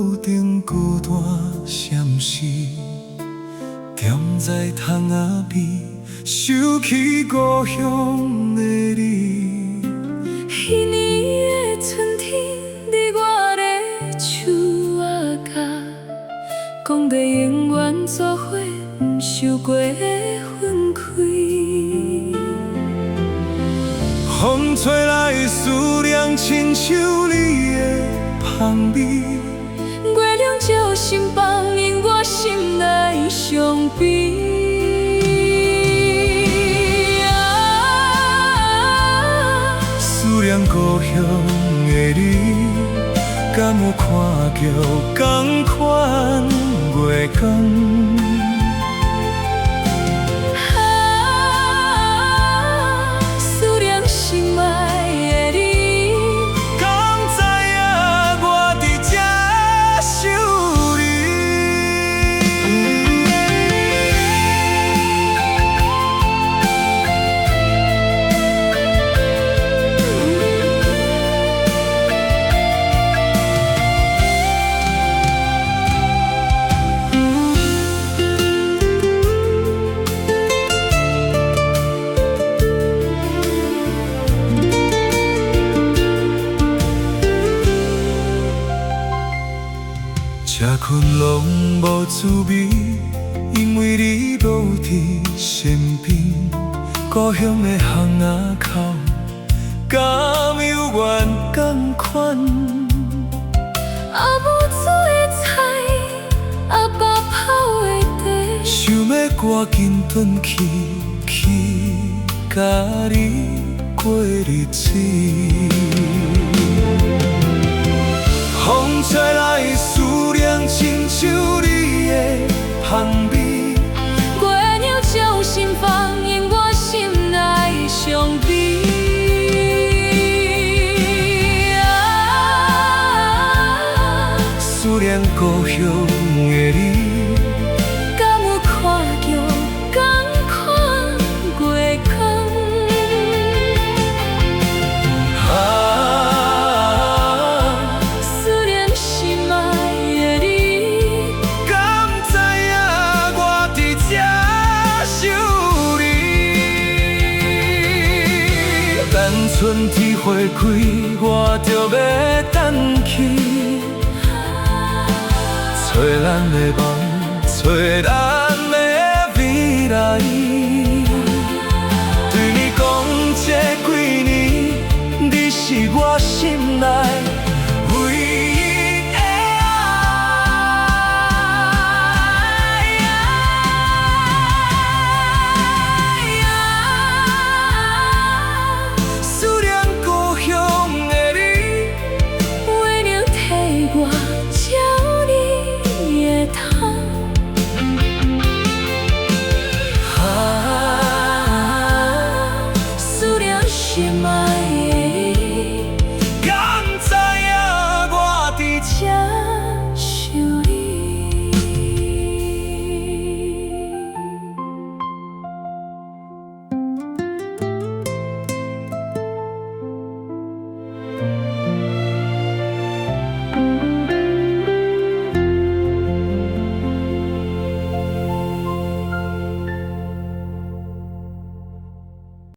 路顶孤单闪烁，踮在窗仔边，想起故乡的你。彼年的春天，你我咧树仔角，讲地永远作伙，不受过的分开。风吹来的思念，亲像你的香味。月亮照心房，因我心内伤悲。思念故乡的你，敢有看到同款月光？思念心爱的你，敢知影我伫这想你？吃困拢无滋味，因为你无伫身边。故乡的巷仔口，敢有缘同款？阿母煮的菜，阿爸泡的茶，想要赶紧转去，甲你过日子。风吹来的思念，亲像你的香味。月亮照心房，因我心内伤悲。思念故乡的你，敢有看到同款月光？思念心爱的你，敢知影我伫这想你？等春天花开，我就要等去。找咱的梦，找咱。